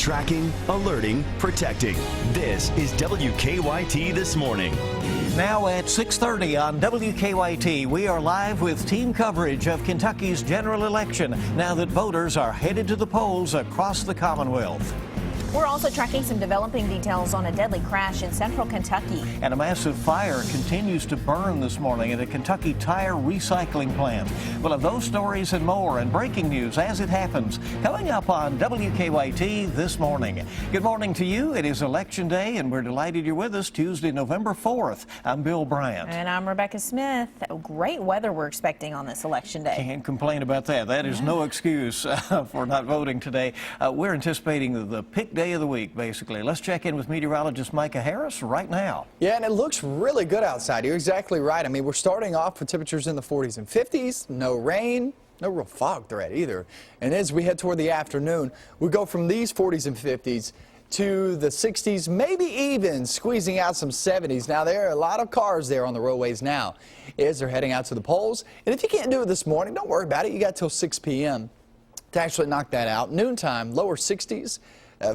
Tracking, alerting, protecting. This is WKYT This Morning. Now at 6:30 on WKYT, we are live with team coverage of Kentucky's general election now that voters are headed to the polls across the Commonwealth. We're also tracking some developing details on a deadly crash in central Kentucky. And a massive fire continues to burn this morning at a Kentucky tire recycling plant. We'll have those stories and more and breaking news as it happens coming up on WKYT This Morning. Good morning to you. It is Election Day and we're delighted you're with us Tuesday, November 4th. I'm Bill Bryant. And I'm Rebecca Smith. Great weather we're expecting on this Election Day. Can't complain about that. That is no excuse for not voting today. We're anticipating the pick day of the week, basically. Let's check in with meteorologist Micah Harris right now. Yeah, and it looks really good outside. You're exactly right. I mean, we're starting off with temperatures in the 40s and 50s, no rain, no real fog threat either. And as we head toward the afternoon, we go from these 40s and 50s to the 60s, maybe even squeezing out some 70s. Now, there are a lot of cars there on the roadways now as they're heading out to the polls. And if you can't do it this morning, don't worry about it. You got till 6 p.m. to actually knock that out. Noontime, lower 60s.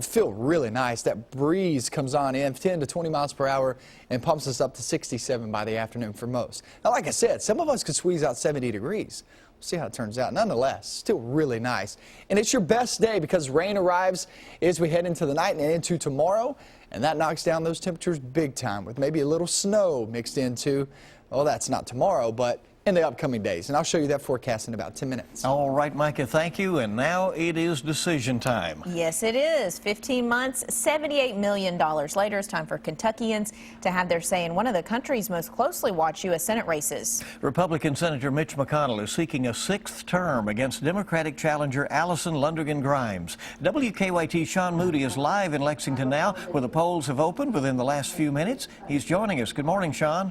Feel really nice. That breeze comes on in 10 to 20 miles per hour and pumps us up to 67 by the afternoon for most. Now, like I said, some of us could squeeze out 70 degrees. We'll see how it turns out. Nonetheless, still really nice. And it's your best day because rain arrives as we head into the night and into tomorrow. And that knocks down those temperatures big time with maybe a little snow mixed into, well, that's not tomorrow, but in the upcoming days. And I'll show you that forecast in about 10 minutes. All right, Micah, thank you. And now it is decision time. Yes, it is. 15 months, $78 million later, it's time for Kentuckians to have their say in one of the country's most closely watched U.S. Senate races. Republican Senator Mitch McConnell is seeking a 6th term against Democratic challenger Allison Lundergan Grimes. WKYT Sean Moody is live in Lexington now, where the polls have opened within the last few minutes. He's joining us. Good morning, Sean.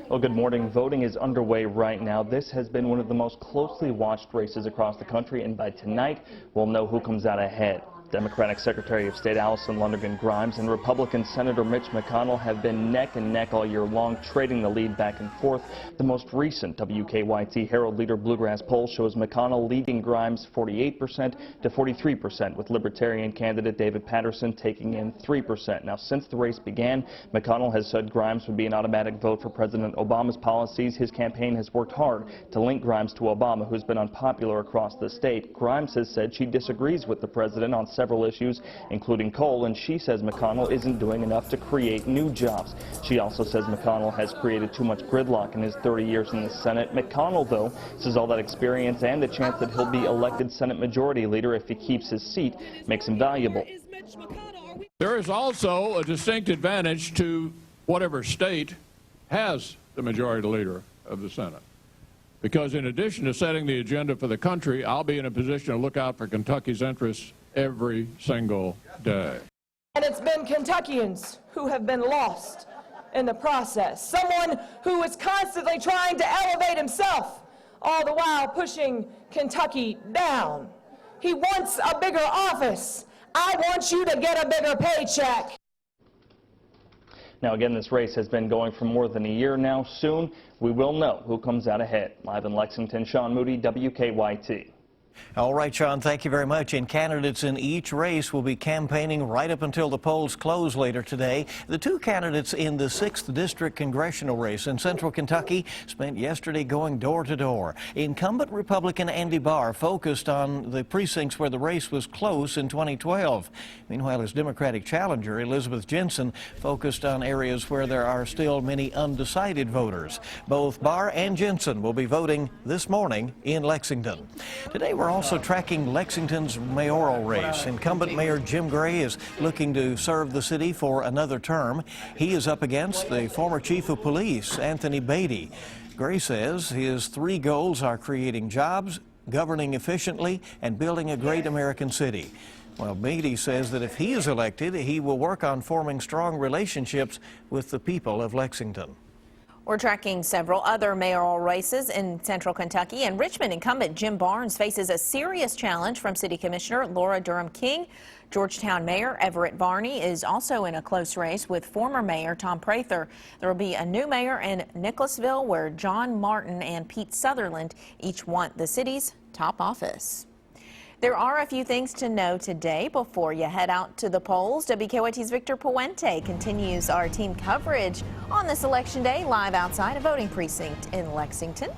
Well, good morning. Voting is underway right now. This has been one of the most closely watched races across the country, and by tonight, we'll know who comes out ahead. Democratic Secretary of State Allison Lundergan Grimes and Republican Senator Mitch McConnell have been neck and neck all year long, trading the lead back and forth. The most recent WKYT Herald Leader Bluegrass poll shows McConnell leading Grimes 48% to 43%, with Libertarian candidate David Patterson taking in 3%. Now, since the race began, McConnell has said Grimes would be an automatic vote for President Obama's policies. His campaign has worked hard to link Grimes to Obama, who's been unpopular across the state. Grimes has said she disagrees with the president on several issues, including coal, and she says McConnell isn't doing enough to create new jobs. She also says McConnell has created too much gridlock in his 30 years in the Senate. McConnell, though, says all that experience and the chance that he'll be elected Senate Majority Leader if he keeps his seat makes him valuable. There is also a distinct advantage to whatever state has the Majority Leader of the Senate, because in addition to setting the agenda for the country, I'll be in a position to look out for Kentucky's interests every single day. And it's been Kentuckians who have been lost in the process. Someone who is constantly trying to elevate himself, all the while pushing Kentucky down. He wants a bigger office. I want you to get a bigger paycheck. Now, again, this race has been going for more than a year now. Soon, we will know who comes out ahead. Live in Lexington, Sean Moody, WKYT. All right, Sean, thank you very much. And candidates in each race will be campaigning right up until the polls close later today. The two candidates in the 6th District congressional race in central Kentucky spent yesterday going door to door. Incumbent Republican Andy Barr focused on the precincts where the race was close in 2012. Meanwhile, his Democratic challenger, Elizabeth Jensen, focused on areas where there are still many undecided voters. Both Barr and Jensen will be voting this morning in Lexington. Today, we're also tracking Lexington's mayoral race. Incumbent Mayor Jim Gray is looking to serve the city for another term. He is up against the former chief of police, Anthony Beatty. Gray says his 3 goals are creating jobs, governing efficiently, and building a great American city. Well, Beatty says that if he is elected, he will work on forming strong relationships with the people of Lexington. We're tracking several other mayoral races in central Kentucky, and Richmond incumbent Jim Barnes faces a serious challenge from City Commissioner Laura Durham King. Georgetown Mayor Everett Varney is also in a close race with former Mayor Tom Prather. There will be a new mayor in Nicholasville, where John Martin and Pete Sutherland each want the city's top office. There are a few things to know today before you head out to the polls. WKYT's Victor Puente continues our team coverage on this election day live outside a voting precinct in Lexington.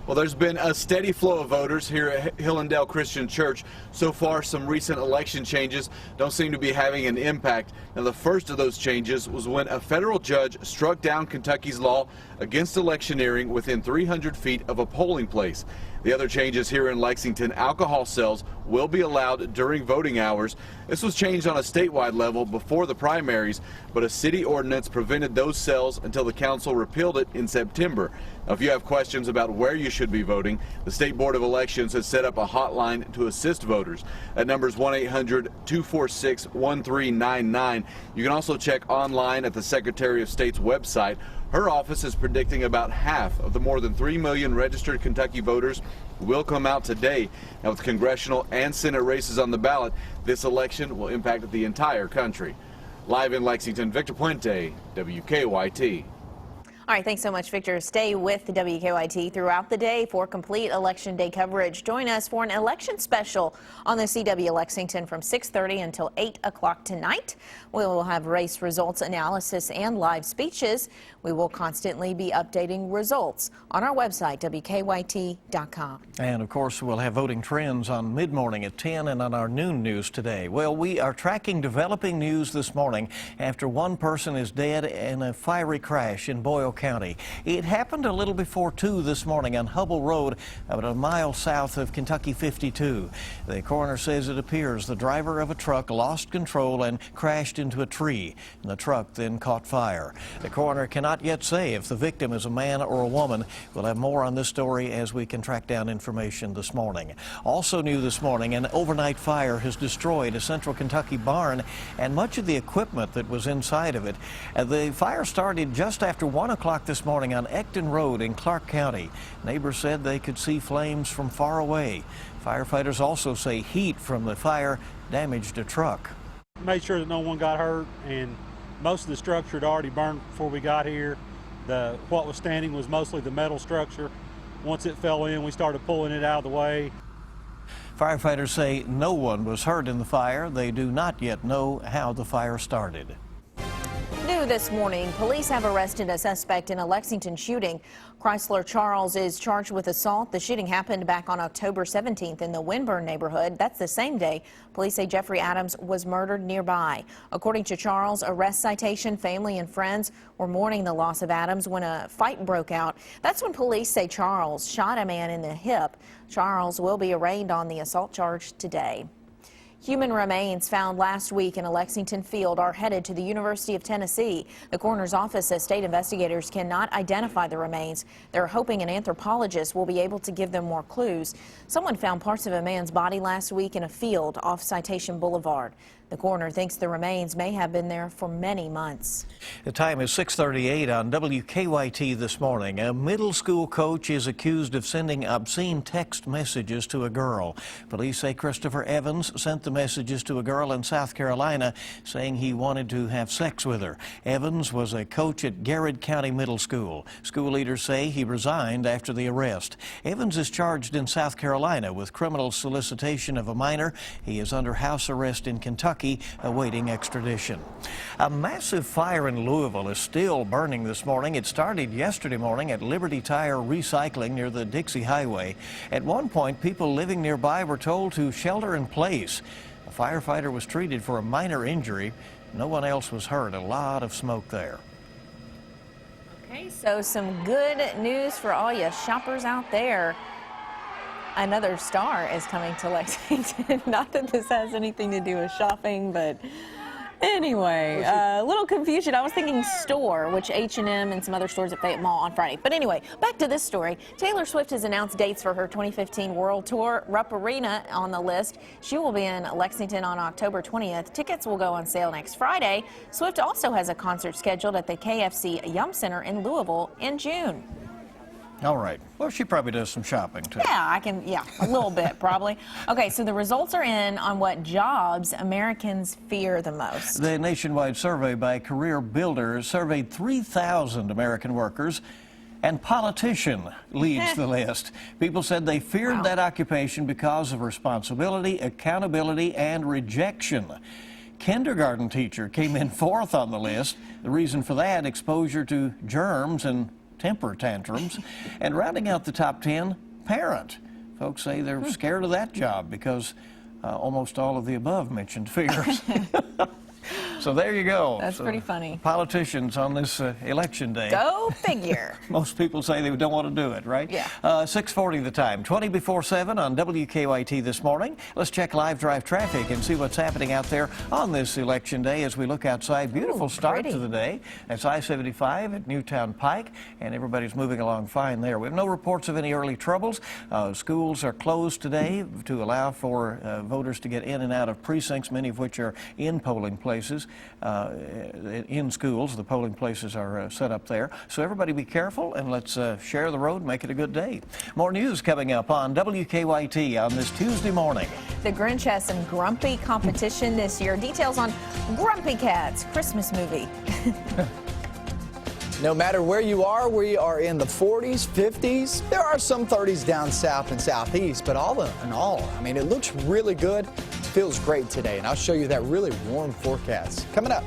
Well, there's been a steady flow of voters here at Hillendale Christian Church. So far, some recent election changes don't seem to be having an impact. Now, the first of those changes was when a federal judge struck down Kentucky's law against electioneering within 300 feet of a polling place. The other changes here in Lexington, alcohol sales will be allowed during voting hours. This was changed on a statewide level before the primaries, but a city ordinance prevented those sales until the council repealed it in September. Now, if you have questions about where you should be voting, the State Board of Elections has set up a hotline to assist voters. That number is 1-800-246-1399. You can also check online at the Secretary of State's website. Her office is predicting about half of the more than 3 million registered Kentucky voters will come out today. Now, with congressional and Senate races on the ballot, this election will impact the entire country. Live in Lexington, Victor Puente, WKYT. All right, thanks so much, Victor. Stay with the WKYT throughout the day for complete Election Day coverage. Join us for an election special on the CW Lexington from 6:30 until 8 o'clock tonight. We will have race results analysis and live speeches. We will constantly be updating results on our website, WKYT.com. And, of course, we'll have voting trends on mid-morning at 10 and on our noon news today. Well, we are tracking developing news this morning after one person is dead in a fiery crash in Boyle County. It happened a little before 2 this morning on Hubble Road, about a mile south of Kentucky 52. The coroner says it appears the driver of a truck lost control and crashed into a tree, and the truck then caught fire. The coroner cannot yet say if the victim is a man or a woman. We'll have more on this story as we can track down information this morning. Also new this morning, an overnight fire has destroyed a central Kentucky barn and much of the equipment that was inside of it. The fire started just after 1 o'clock this morning on Ecton Road in Clark County. Neighbors said they could see flames from far away. Firefighters also say heat from the fire damaged a truck. Made sure that no one got hurt, and most of the structure had already burned before we got here. What was standing was mostly the metal structure. Once it fell in, we started pulling it out of the way. Firefighters say no one was hurt in the fire. They do not yet know how the fire started. New this morning, police have arrested a suspect in a Lexington shooting. Chrysler Charles is charged with assault. The shooting happened back on October 17th in the Winburn neighborhood. That's the same day police say Jeffrey Adams was murdered nearby. According to Charles' arrest citation, family and friends were mourning the loss of Adams when a fight broke out. That's when police say Charles shot a man in the hip. Charles will be arraigned on the assault charge today. Human remains found last week in a Lexington field are headed to the University of Tennessee. The coroner's office says state investigators cannot identify the remains. They're hoping an anthropologist will be able to give them more clues. Someone found parts of a man's body last week in a field off Citation Boulevard. The coroner thinks the remains may have been there for many months. The time is 6:38 on WKYT this morning. A middle school coach is accused of sending obscene text messages to a girl. Police say Christopher Evans sent the messages to a girl in South Carolina saying he wanted to have sex with her. Evans was a coach at Garrett County Middle School. School leaders say he resigned after the arrest. Evans is charged in South Carolina with criminal solicitation of a minor. He is under house arrest in Kentucky, awaiting extradition. A massive fire in Louisville is still burning this morning. It started yesterday morning at Liberty Tire Recycling near the Dixie Highway. At one point, people living nearby were told to shelter in place. A firefighter was treated for a minor injury. No one else was hurt. A lot of smoke there. Okay, so some good news for all you shoppers out there. Another star is coming to Lexington. Not that this has anything to do with shopping, but anyway, a little confusion. I was thinking store, which H&M and some other stores at Fayette Mall on Friday. But anyway, back to this story. Taylor Swift has announced dates for her 2015 World Tour. Rupp Arena on the list. She will be in Lexington on October 20th. Tickets will go on sale next Friday. Swift also has a concert scheduled at the KFC Yum Center in Louisville in June. All right. Well, she probably does some shopping, too. Yeah, a little bit, probably. Okay, so the results are in on what jobs Americans fear the most. The nationwide survey by Career Builder surveyed 3,000 American workers. And politician leads the list. People said they feared that occupation because of responsibility, accountability, and rejection. Kindergarten teacher came in fourth on the list. The reason for that, exposure to germs and temper tantrums. And rounding out the top 10, parent. Folks say they're scared of that job because almost all of the above mentioned fears. So there you go. That's pretty funny. Politicians on this election day. Go figure. Most people say they don't want to do it, right? Yeah. 6:40 the time, 20 before 7 on WKYT this morning. Let's check live drive traffic and see what's happening out there on this election day as we look outside. Beautiful start to the day. That's I-75 at Newtown Pike, and everybody's moving along fine there. We have no reports of any early troubles. Schools are closed today to allow for voters to get in and out of precincts, many of which are in polling places. In schools, the polling places are set up there. So everybody be careful, and let's share the road, make it a good day. More news coming up on WKYT on this Tuesday morning. The Grinch has some grumpy competition this year. Details on Grumpy Cat's Christmas movie. No matter where you are, we are in the 40s, 50s. There are some 30s down south and southeast, but all in all, I mean, it looks really good. Feels great today, and I'll show you that really warm forecast coming up.